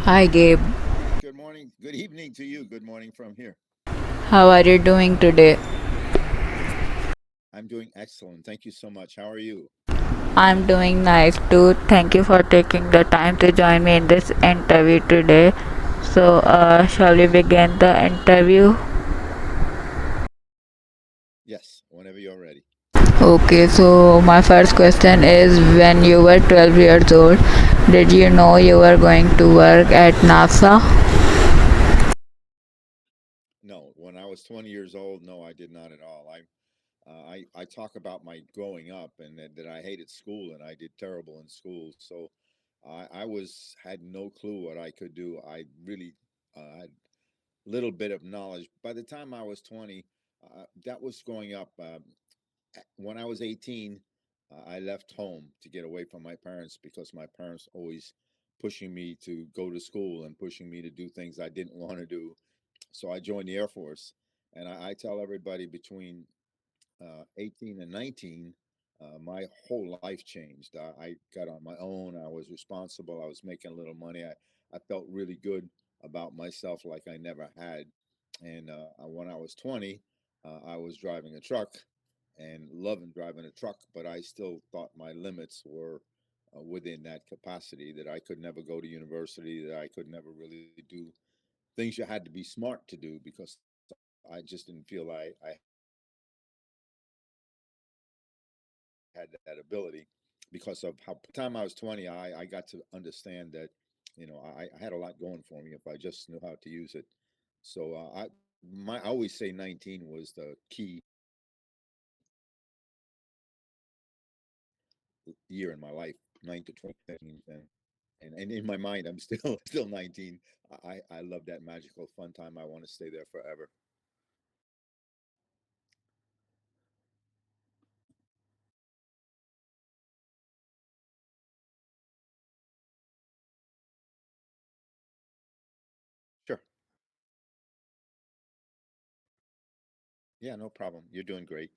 Hi Gabe, Good morning. Good evening to you. Good morning from here. how are you doing today? I'm doing excellent. Thank you so much. How are you? I'm doing nice too. Thank you for taking the time to join me in this interview today. Shall we begin the interview? Yes, whenever you're ready. Okay, so my first question is when you were 12 years old, did you know you were going to work at NASA? No, when I was 20 years old, no, I did not at all. I talk about my growing up and that I hated school and I did terrible in school. So I was had no clue what I could do. I really had little bit of knowledge. By the time I was 20, that was growing up. When I was 18, I left home to get away from my parents because my parents always pushing me to go to school and pushing me to do things I didn't want to do. So I joined the Air Force. And I tell everybody between 18 and 19, my whole life changed. I got on my own. I was responsible. I was making a little money. I felt really good about myself like I never had. And when I was 20, I was driving a truck and loving driving a truck, but I still thought my limits were within that capacity, that I could never go to university, that I could never really do things you had to be smart to do because I just didn't feel I had that ability because of how by the time I was 20, I got to understand that I had a lot going for me if I just knew how to use it. So I always say 19 was the key year in my life, 9 to 20, and in my mind I'm still still 19. I love that magical fun time. I want to stay there forever. Sure. Yeah, no problem. You're doing great.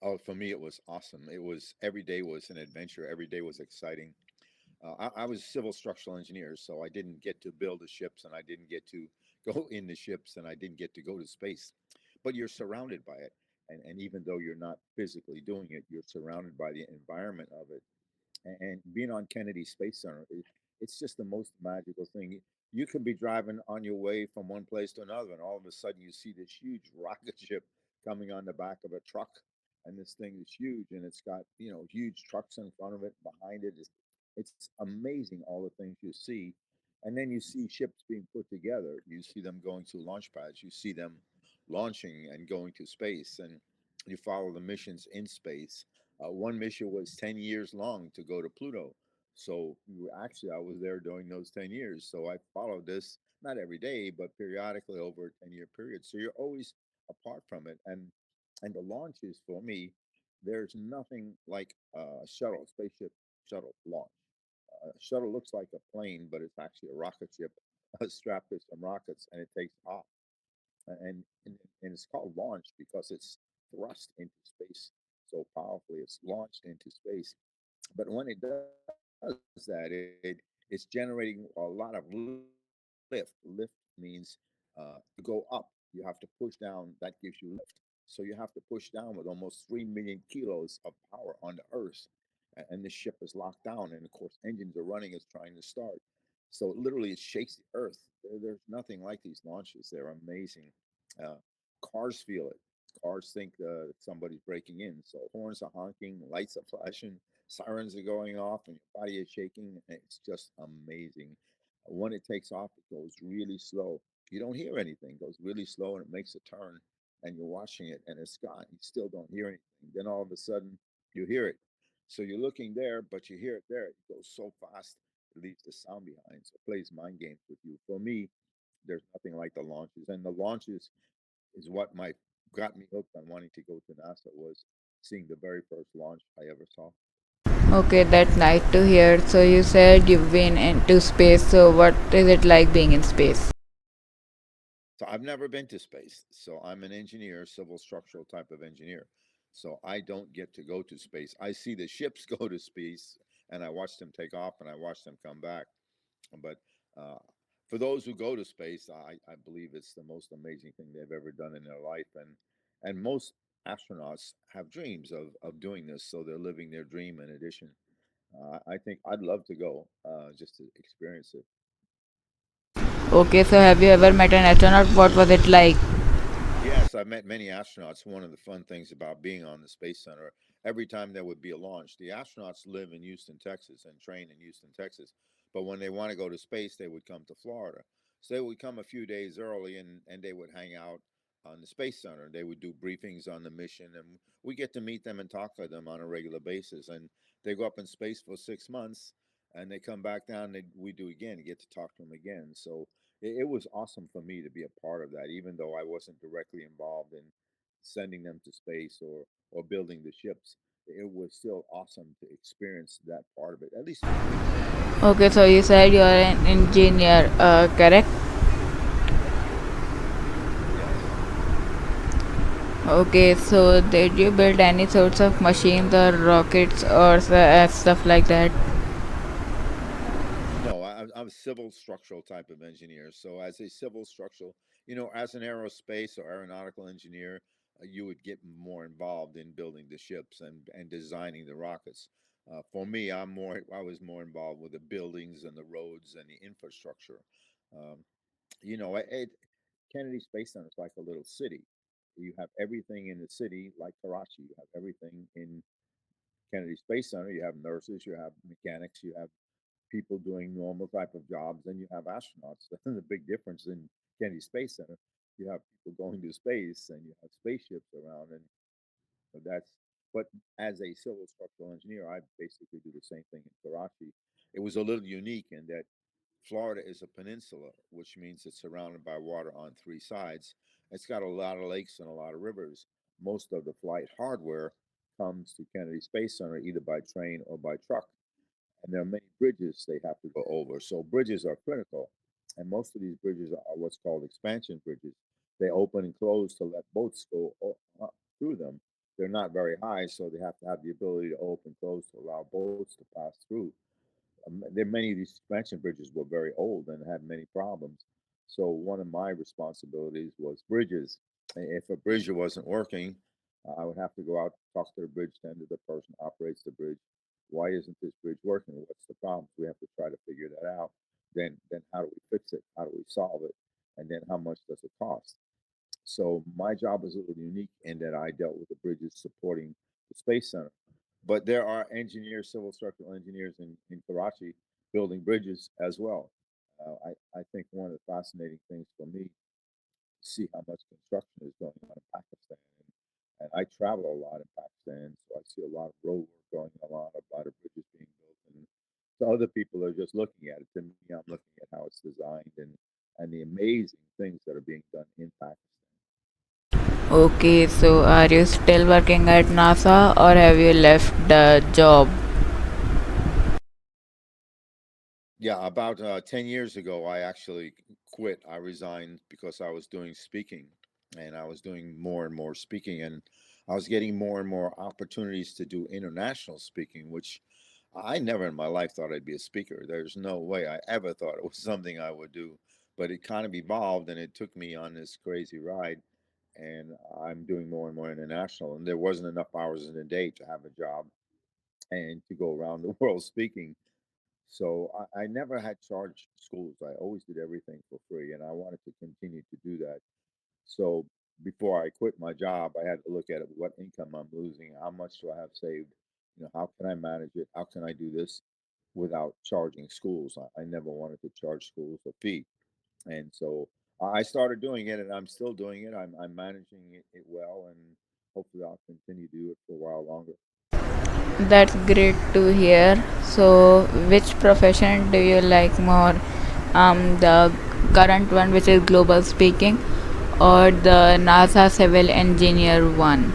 Oh, for me, it was awesome. It was every day was an adventure. Every day was exciting. I was a civil structural engineer, so I didn't get to build the ships and I didn't get to go in the ships and I didn't get to go to space. But you're surrounded by it. And even though you're not physically doing it, you're surrounded by the environment of it. And being on Kennedy Space Center, it's just the most magical thing. You can be driving on your way from one place to another, and all of a sudden you see this huge rocket ship coming on the back of a truck, and this thing is huge, and it's got huge trucks in front of it, behind it. It's amazing all the things you see, and then you see ships being put together. You see them going to launch pads. You see them launching and going to space, and you follow the missions in space. One mission was 10 years long to go to Pluto. So actually, I was there during those 10 years. So I followed this not every day, but periodically over a 10-year period. So you're always apart from it. And the launches for me, there's nothing like a shuttle, spaceship shuttle launch. Shuttle looks like a plane, but it's actually a rocket ship strapped to some rockets and it takes off. And it's called launch because it's thrust into space so powerfully. It's launched into space. But when it does that, it's generating a lot of lift. Lift means you go up, you have to push down. That gives you lift. So you have to push down with almost 3 million kilos of power on the Earth. And this ship is locked down. And of course, engines are running, it's trying to start. So literally, it shakes the Earth. There's nothing like these launches. They're amazing. Uh, Cars feel it. Cars think somebody's breaking in. So horns are honking, lights are flashing, sirens are going off, and your body is shaking. And it's just amazing. When it takes off, it goes really slow. You don't hear anything. It goes really slow and it makes a turn. And you're watching it and it's gone. You still don't hear anything. Then all of a sudden, you hear it. So you're looking there, but you hear it there. It goes so fast, it leaves the sound behind. So it plays mind games with you. For me, there's nothing like the launches. And the launches is what my got me hooked on wanting to go to NASA was seeing the very first launch I ever saw. Okay, that's nice to hear. So you said you've been into space. So what is it like being in space? So I've never been to space. So I'm an engineer, civil structural type of engineer. So I don't get to go to space. I see the ships go to space, and I watch them take off, and I watch them come back. But uh, for those who go to space, I believe it's the most amazing thing they've ever done in their life, and most astronauts have dreams of doing this, so they're living their dream. In addition, I think I'd love to go just to experience it. Okay, so have you ever met an astronaut? What was it like? Yes, I've met many astronauts. One of the fun things about being on the Space Center, every time there would be a launch, the astronauts live in Houston, Texas, and train in Houston, Texas. But when they want to go to space, they would come to Florida. So they would come a few days early, and they would hang out on the Space Center. They would do briefings on the mission, and we get to meet them and talk to them on a regular basis. And they go up in space for 6 months, and they come back down, and we do again, get to talk to them again. So it was awesome for me to be a part of that, even though I wasn't directly involved in sending them to space or building the ships. It was still awesome to experience that part of it, at least for me. Okay, so you said you're an engineer, correct? Yes. Okay, so did you build any sorts of machines or rockets or stuff like that? No, I'm a civil structural type of engineer. So, as a civil structural, as an aerospace or aeronautical engineer, you would get more involved in building the ships and designing the rockets. For me, I was more involved with the buildings and the roads and the infrastructure. Um, Kennedy Space Center is like a little city. You have everything in the city, like Karachi. You have everything in Kennedy Space Center. You have nurses, you have mechanics, you have people doing normal type of jobs, and you have astronauts. That's the big difference in Kennedy Space Center. You have people going to space, and you have spaceships around, and so that's. But as a civil structural engineer, I basically do the same thing in Karachi. It was a little unique in that Florida is a peninsula, which means it's surrounded by water on three sides. It's got a lot of lakes and a lot of rivers. Most of the flight hardware comes to Kennedy Space Center either by train or by truck, and there are many bridges they have to go over. So bridges are critical, and most of these bridges are what's called expansion bridges. They open and close to let boats go through them. They're not very high, so they have to have the ability to open and close to allow boats to pass through. Many of these expansion bridges were very old and had many problems. So one of my responsibilities was bridges. If a bridge wasn't working, I would have to go out, talk to the bridge tender, the person who operates the bridge. Why isn't this bridge working? What's the problem? We have to try to figure that out. Then how do we fix it? How do we solve it? And then how much does it cost? So my job was a little unique in that I dealt with the bridges supporting the Space Center. But there are engineers, civil structural engineers in Karachi building bridges as well. I think one of the fascinating things for me to see how much construction is going on in Pakistan. And I travel a lot in Pakistan, so I see a lot of road work going on, a lot of bridges being built. And so other people are just looking at it. To me, I'm looking at how it's designed and the amazing things that are being done in Pakistan. Okay, so are you still working at NASA or have you left the job? Yeah, about 10 years ago, I actually quit. I resigned because I was doing speaking and I was doing more and more speaking, and I was getting more and more opportunities to do international speaking, which I never in my life thought I'd be a speaker. There's no way I ever thought it was something I would do, but it kind of evolved and it took me on this crazy ride. And I'm doing more and more international, and there wasn't enough hours in a day to have a job and to go around the world speaking. So I never had charged schools. I always did everything for free, and I wanted to continue to do that. So before I quit my job, I had to look at it, what income I'm losing, how much do I have saved, how can I manage it, how can I do this without charging schools. I never wanted to charge schools a fee, and so I started doing it, and I'm still doing it. I'm managing it well, and hopefully I'll continue to do it for a while longer. That's great to hear. So, which profession do you like more? The current one, which is global speaking, or the NASA civil engineer one?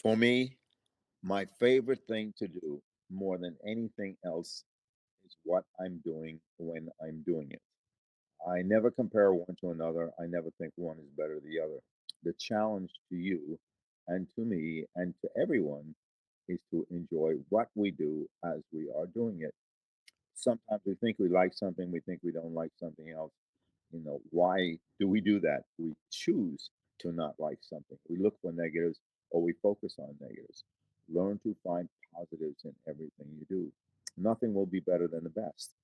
For me, my favorite thing to do more than anything else is what I'm doing when I'm doing it. I never compare one to another. I never think one is better than the other. The challenge to you and to me and to everyone is to enjoy what we do as we are doing it. Sometimes we think we like something, we think we don't like something else. Why do we do that? We choose to not like something. We look for negatives or we focus on negatives. Learn to find positives in everything you do. Nothing will be better than the best.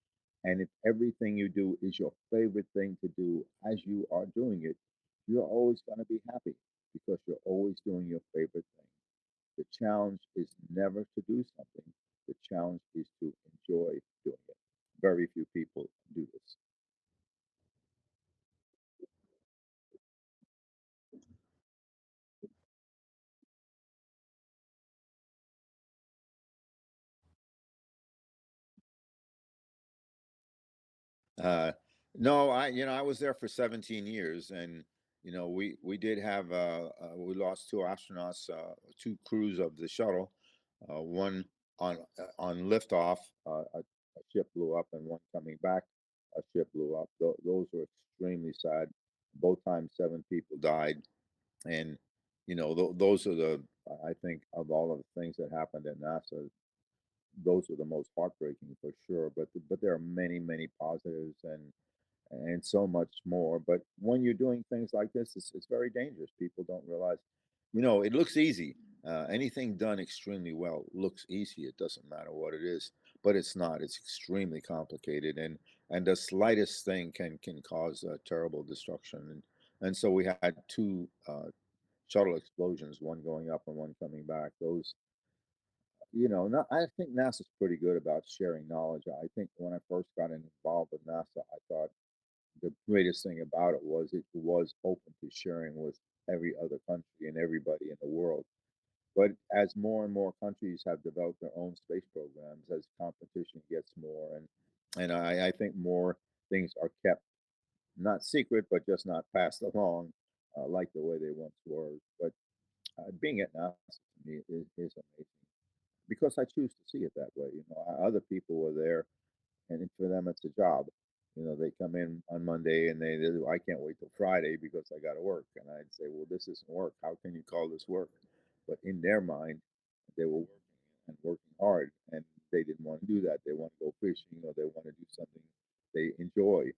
And if everything you do is your favorite thing to do as you are doing it, you're always going to be happy because you're always doing your favorite thing. The challenge is never to do something. The challenge is to enjoy doing it. Very few people do this. Uh, no, I was there for 17 years, and we did have we lost two astronauts, two crews of the shuttle, one on liftoff, a ship blew up, and one coming back, a ship blew up. Those were extremely sad. Both times, seven people died, and those are I think of all of the things that happened at NASA, those are the most heartbreaking for sure. But there are many, many positives and so much more. But when you're doing things like this, it's very dangerous. People don't realize, it looks easy. Anything done extremely well looks easy. It doesn't matter what it is, but it's not. It's extremely complicated, and the slightest thing can cause terrible destruction. And so we had two shuttle explosions, one going up and one coming back. Those, not, I think NASA's pretty good about sharing knowledge. I think when I first got involved with NASA, I thought the greatest thing about it was open to sharing with every other country and everybody in the world. But as more and more countries have developed their own space programs, as competition gets more, and I think more things are kept not secret, but just not passed along like the way they once were. But being at NASA to me is amazing because I choose to see it that way. Other people were there and for them it's a job. They come in on Monday and I can't wait till Friday because I got to work. And I'd say, well, this isn't work. How can you call this work? But in their mind, they were working and working hard, and they didn't want to do that. They want to go fishing or they want to do something they enjoy.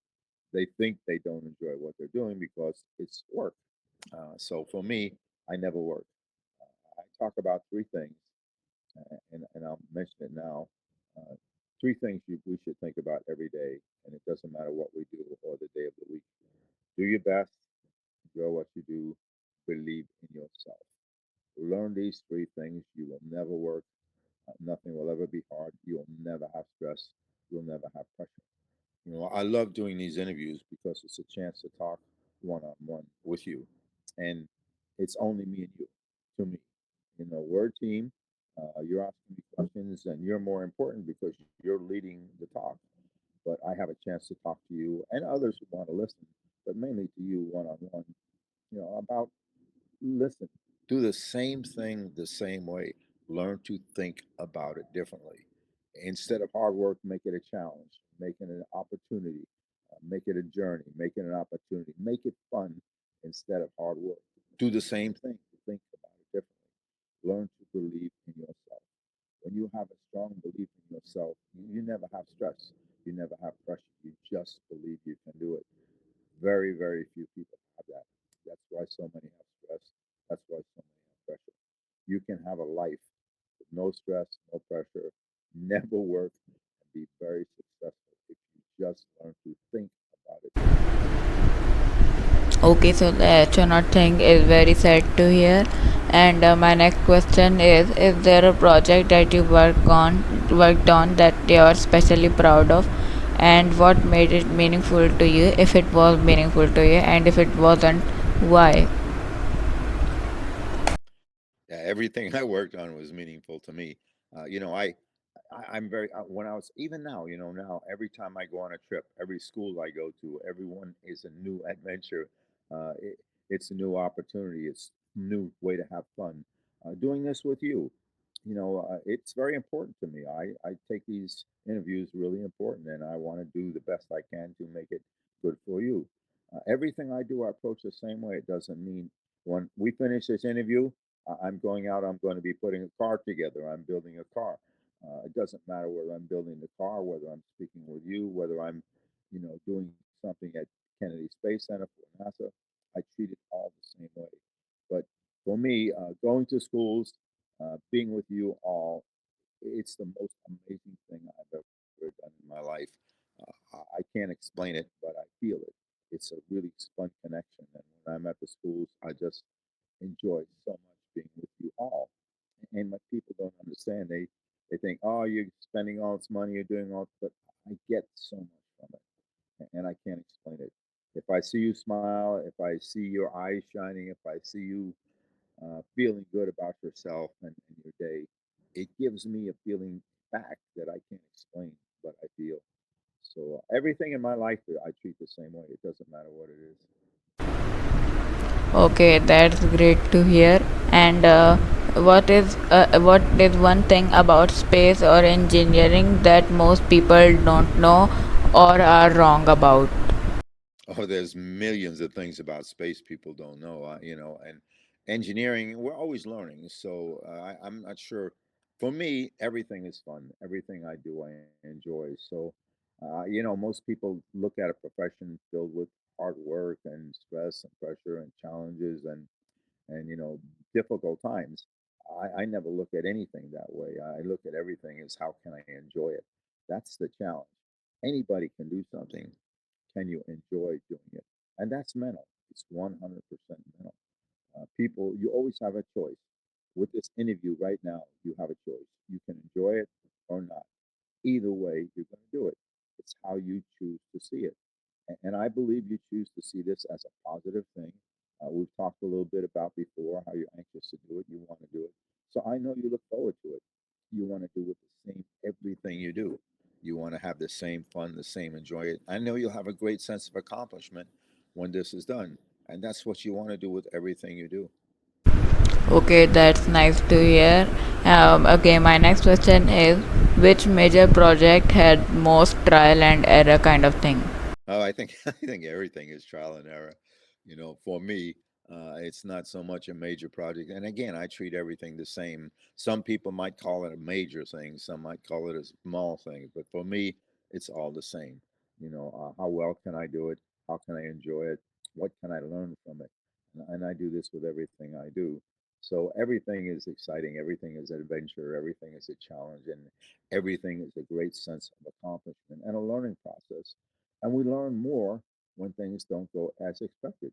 They think they don't enjoy what they're doing because it's work. So for me, I never work. I talk about three things and I'll mention it now. Uh, Three things we should think about every day, and it doesn't matter what we do or the day of the week. Do your best, enjoy what you do, believe in yourself. Learn these three things. You will never work. Nothing will ever be hard. You'll never have stress. You'll never have pressure. I love doing these interviews because it's a chance to talk one on one with you. And it's only me and you, to me. We're a team. You're asking me questions, and you're more important because you're leading the talk. But I have a chance to talk to you and others who want to listen, but mainly to you one on one, about listen, do the same thing the same way. Learn to think about it differently. Instead of hard work, make it a challenge, make it an opportunity, make it a journey, make it an opportunity, make it fun instead of hard work. Do the same thing, think about it differently. Learn to believe in yourself. When you have a strong belief in yourself, you never have stress, you never have pressure, you just believe you can do it. Very, very few people have that. That's why so many have stress. That's why so many have pressure. You can have a life with no stress, no pressure, never work, and be very successful if you just learn to think about it differently. Okay, so the astronaut thing is very sad to hear. And my next question is there a project that you worked on that you are especially proud of, and what made it meaningful to you, if it was meaningful to you, and if it wasn't, why? Yeah, everything I worked on was meaningful to me. I'm very when I was even now, now every time I go on a trip, every school I go to, everyone is a new adventure. It's a new opportunity. It's a new way to have fun. Doing this with you, it's very important to me. I take these interviews really important, and I want to do the best I can to make it good for you. Everything I do, I approach the same way. It doesn't mean When we finish this interview, I'm going out. I'm going to be putting a car together. I'm building a car. It doesn't matter whether I'm building the car, whether I'm speaking with you, whether I'm, doing something at Kennedy Space Center for NASA. I treat it all the same way. But for me, going to schools, being with you all, it's the most amazing thing I've ever done in my life. I can't explain it, but I feel it. It's a really fun connection. And when I'm at the schools, I just enjoy so much being with you all. And my people don't understand. They think, oh, you're spending all this money, you're doing all, but I get so much from it, and I can't explain it. If I see you smile, if I see your eyes shining, if I see you feeling good about yourself and your day, it gives me a feeling back that I can't explain, but I feel. So everything in my life, I treat the same way. It doesn't matter what it is. Okay, that's great to hear. And what is one thing about space or engineering that most people don't know or are wrong about? Oh, there's millions of things about space people don't know, and engineering, we're always learning. So I'm not sure. For me, everything is fun. Everything I do, I enjoy. So, most people look at a profession filled with hard work and stress and pressure and challenges and difficult times. I never look at anything that way. I look at everything as how can I enjoy it? That's the challenge. Anybody can do something. Can you enjoy doing it? And that's mental. It's 100% mental. People, you always have a choice. With this interview right now, you have a choice. You can enjoy it or not. Either way, you're going to do it. It's how you choose to see it. And I believe you choose to see this as a positive thing. We've talked a little bit about before how you're anxious to do it, you want to do it. So I know you look forward to it. You want to do it the same everything you do. You want to have the same fun, the same enjoy it. I know you'll have a great sense of accomplishment when this is done. And that's what you want to do with everything you do. Okay, that's nice to hear. Okay, my next question is which major project had most trial and error kind of thing? Oh, I think I think everything is trial and error. For me, it's not so much a major project. And again, I treat everything the same. Some people might call it a major thing, some might call it a small thing, but for me, it's all the same. How well can I do it? How can I enjoy it? What can I learn from it? And I do this with everything I do. So everything is exciting. Everything is an adventure. Everything is a challenge, and everything is a great sense of accomplishment and a learning process. And we learn more when things don't go as expected.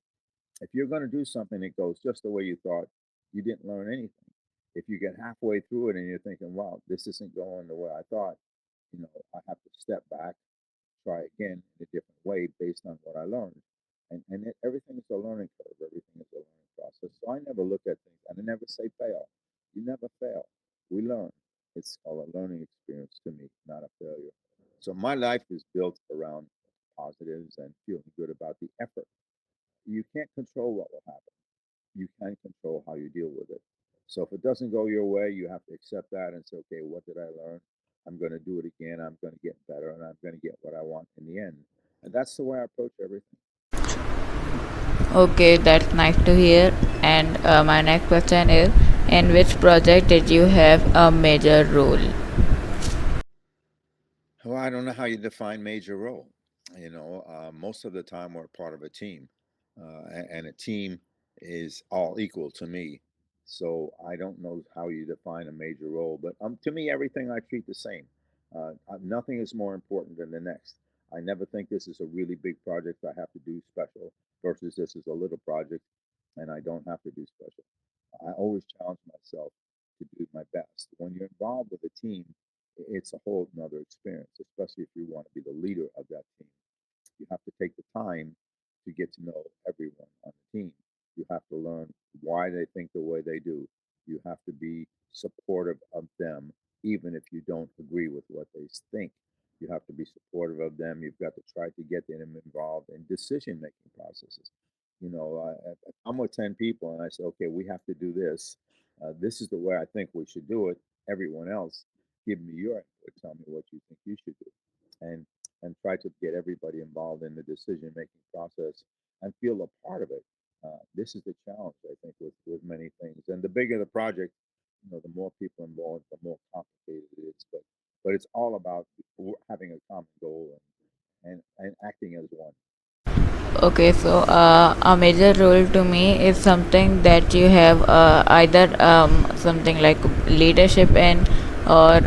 If you're going to do something that goes just the way you thought, you didn't learn anything. If you get halfway through it and you're thinking, wow, this isn't going the way I thought, I have to step back, try again in a different way based on what I learned. And everything is a learning curve, everything is a learning process. So I never look at things, and I never say fail. You never fail. We learn. It's called a learning experience to me, not a failure. So my life is built around positives and feeling good about the effort. You can't control what will happen. You can control how you deal with it. So if it doesn't go your way, you have to accept that and say, okay, what did I learn? I'm going to do it again. I'm going to get better and I'm going to get what I want in the end. And that's the way I approach everything. Okay, that's nice to hear. And my next question is in which project did you have a major role? Well, I don't know how you define major role. Most of the time we're part of a team, and a team is all equal to me. So I don't know how you define a major role, but to me, everything I treat the same. Nothing is more important than the next. I never think this is a really big project I have to do special versus this is a little project and I don't have to do special. I always challenge myself to do my best. When you're involved with a team, it's a whole nother experience, especially if you want to be the leader of that team. You have to take the time to get to know everyone on the team. You have to learn why they think the way they do. You have to be supportive of them, even if you don't agree with what they think. You have to be supportive of them. You've got to try to get them involved in decision making processes. If I'm with 10 people and I say, okay, we have to do this. This is the way I think we should do it. Everyone else, give me your input. Tell me what you think you should do. And try to get everybody involved in the decision making process and feel a part of it. This is the challenge, I think, with many things. And the bigger the project, the more people involved, the more complicated it is. But it's all about having a common goal and acting as one. Okay, so a major role to me is something that you have either something like leadership in, or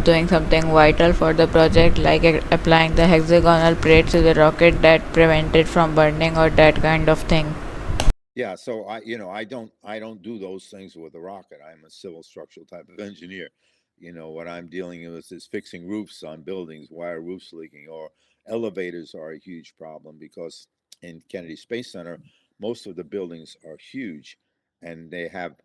doing something vital for the project, like applying the hexagonal plates to the rocket that prevent it from burning, or that kind of thing. Yeah, so I don't do those things with a rocket. I'm a civil structural type of engineer. What I'm dealing with is fixing roofs on buildings, why are roofs leaking, or elevators are a huge problem because in Kennedy Space Center, most of the buildings are huge and they have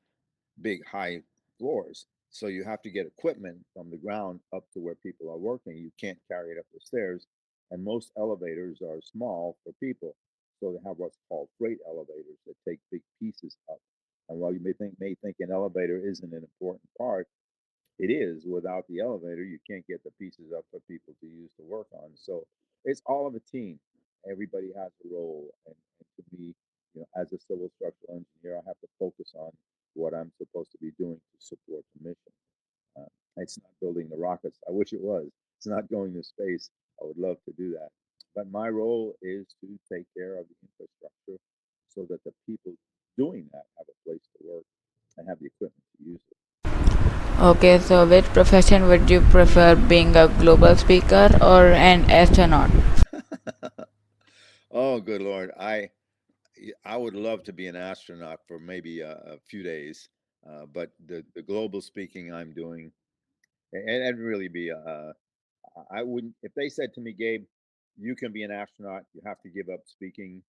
big high floors. So you have to get equipment from the ground up to where people are working. You can't carry it up the stairs. And most elevators are small for people. So they have what's called freight elevators that take big pieces up. And while you may think an elevator isn't an important part, it is. Without the elevator, you can't get the pieces up for people to use to work on. So it's all of a team. Everybody has a role, and to me, as a civil structural engineer, I have to focus on what I'm supposed to be doing to support the mission. Uh, it's not building the rockets. I wish it was. It's not going to space. I would love to do that. But my role is to take care of the infrastructure so that the people doing that have a place to work and have the equipment to use it. Okay, so which profession would you prefer, being a global speaker or an astronaut? Oh, good Lord. I would love to be an astronaut for maybe a few days, but the global speaking I'm doing, and it'd really be, I wouldn't, if they said to me, Gabe, you can be an astronaut, you have to give up speaking,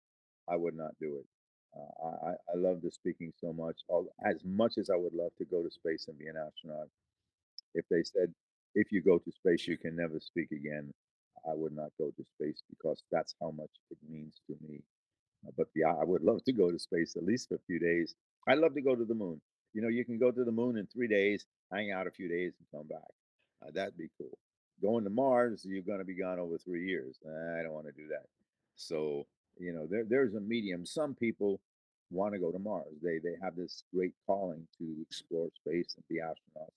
I would not do it. I love the speaking so much as I would love to go to space and be an astronaut. If they said, if you go to space, you can never speak again, I would not go to space because that's how much it means to me. But yeah, I would love to go to space at least for a few days. I'd love to go to the moon. You can go to the moon in 3 days, hang out a few days, and come back. That'd be cool. Going to Mars, you're going to be gone over 3 years. I don't want to do that. So, there's a medium. Some people want to go to Mars. They have this great calling to explore space and be astronauts.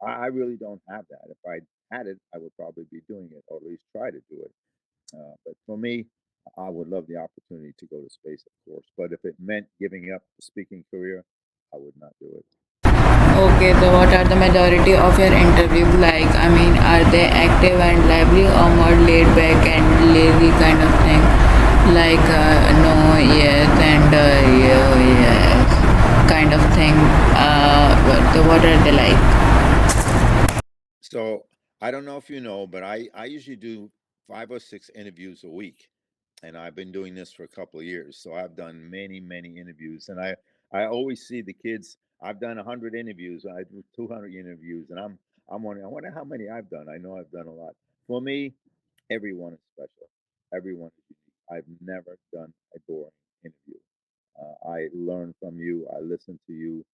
I really don't have that. If I had it, I would probably be doing it, or at least try to do it. But for me, I would love the opportunity to go to space, of course. But if it meant giving up the speaking career, I would not do it. Okay, so what are the majority of your interviews like? I mean, are they active and lively, or more laid back and lazy kind of thing? Like, no, yes, and yes, kind of thing. What are they like? So I don't know if you know, but I usually do 5 or 6 interviews a week, and I've been doing this for a couple of years. So I've done many interviews, and I always see the kids. I've done 100 interviews. I do 200 interviews, and I'm wondering. I wonder how many I've done. I know I've done a lot. For me, everyone is special. Everyone is unique. I've never done a boring interview. I learn from you. I listen to you.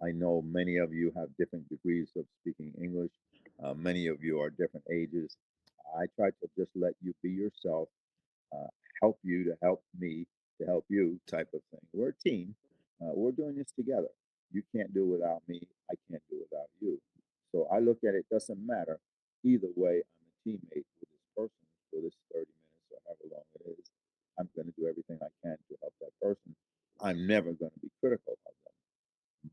I know many of you have different degrees of speaking English. Many of you are different ages. I try to just let you be yourself, uh, help you to help me to help you type of thing. We're a team. We're doing this together. You can't do it without me. I can't do it without you. So I look at it, doesn't matter. Either way, I'm a teammate with this person for this 30 minutes or however long it is. I'm going to do everything I can to help that person. I'm never going to be critical of them.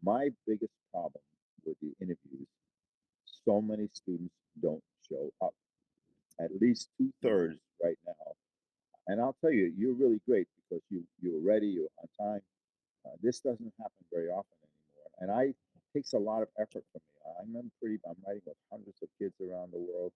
My biggest problem with the interviews, so many students don't show up. At least two-thirds right now. And I'll tell you, you're really great because you're ready, you're on time. This doesn't happen very often anymore, and I takes a lot of effort from me. I'm writing with hundreds of kids around the world.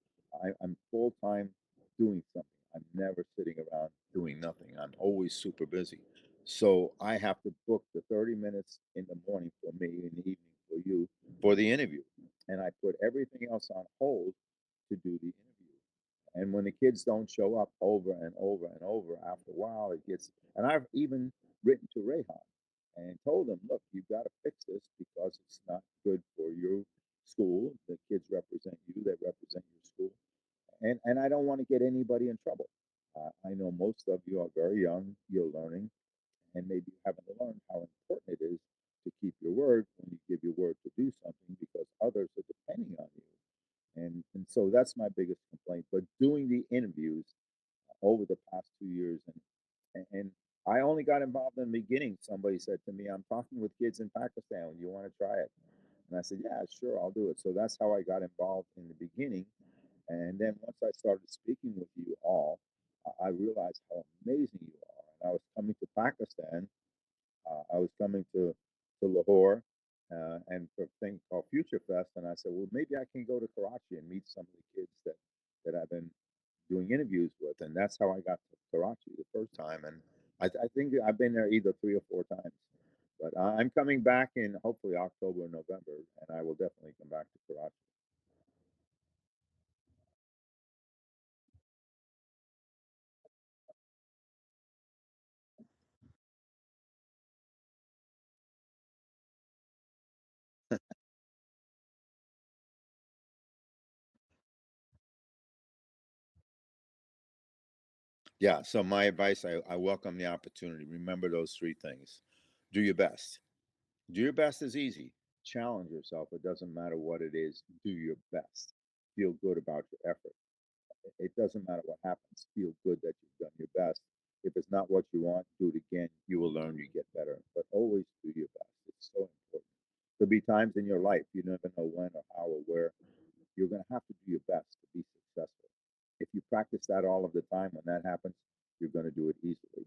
I'm full time doing something. I'm never sitting around doing nothing. I'm always super busy. So I have to book the 30 minutes in the morning for me, in the evening for you, for the interview, and I put everything else on hold to do the interview. And when the kids don't show up over and over and over, after a while it gets. And I've even written to Rayhan and told them, look, you've got to fix this because it's not good for your school. The kids represent you, they represent your school. And I don't want to get anybody in trouble. I know most of you are very young, you're learning, and maybe you haven't learned how important it is to keep your word when you give your word to do something because others are depending on you. And so that's my biggest complaint. But doing the interviews over the past 2 years, and I only got involved in the beginning. Somebody said to me, "I'm talking with kids in Pakistan. You want to try it?" And I said, "Yeah, sure, I'll do it." So that's how I got involved in the beginning. And then once I started speaking with you all, I realized how amazing you are. And I was coming to Pakistan. I was coming to Lahore and for a thing called Future Fest. And I said, well, maybe I can go to Karachi and meet some of the kids that I've been doing interviews with. And that's how I got to Karachi the first time. And I think I've been there either 3 or 4 times. But I'm coming back in hopefully October or November, and I will definitely come back to Karachi. Yeah. So my advice, I welcome the opportunity. Remember those 3 things. Do your best. Do your best is easy. Challenge yourself. It doesn't matter what it is. Do your best. Feel good about your effort. It doesn't matter what happens. Feel good that you've done your best. If it's not what you want, do it again. You will learn. You get better. But always do your best. It's so important. There'll be times in your life you never know when or how or where you're going to have to do your best to be successful. If you practice that all of the time, when that happens, you're going to do it easily.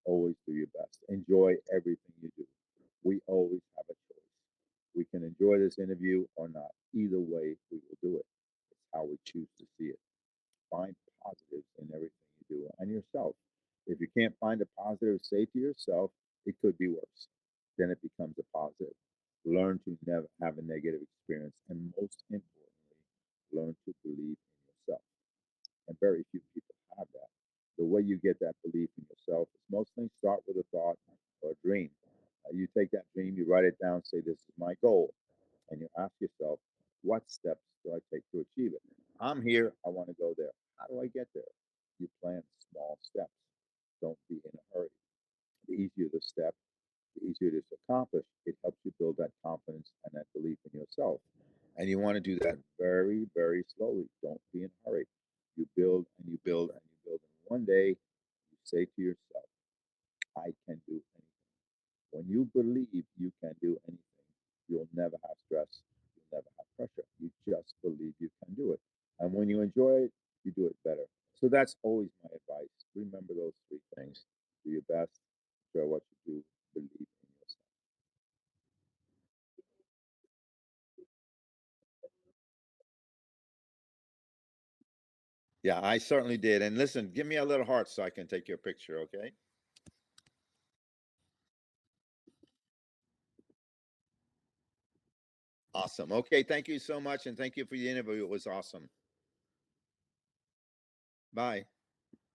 Always do your best. Enjoy everything you do. We always have a choice. We can enjoy this interview or not. Either way, we will do it. It's how we choose to see it. Find positives in everything you do and yourself. If you can't find a positive, say to yourself, it could be worse. Then it becomes a positive. Learn to never have a negative experience. And most importantly, learn to believe in yourself. And very few people have that. The way you get that belief in yourself is most things start with a thought or a dream. You take that dream, you write it down, say, this is my goal. And you ask yourself, what steps do I take to achieve it? I'm here, I want to go there. How do I get there? You plan small steps. Don't be in a hurry. The easier the step, the easier it is to accomplish. It helps you build that confidence and that belief in yourself. And you want to do that very, very slowly. Don't be in a hurry. You build and you build and you build. And one day you say to yourself, I can do anything. When you believe you can do anything, you'll never have stress. You'll never have pressure. You just believe you can do it. And when you enjoy it, you do it better. So that's always my advice. Remember those 3 things. Do your best, enjoy what you do, believe in yourself. Yeah, I certainly did. And listen, give me a little heart so I can take your picture, okay? Awesome. Okay, thank you so much. And thank you for the interview. It was awesome. Bye.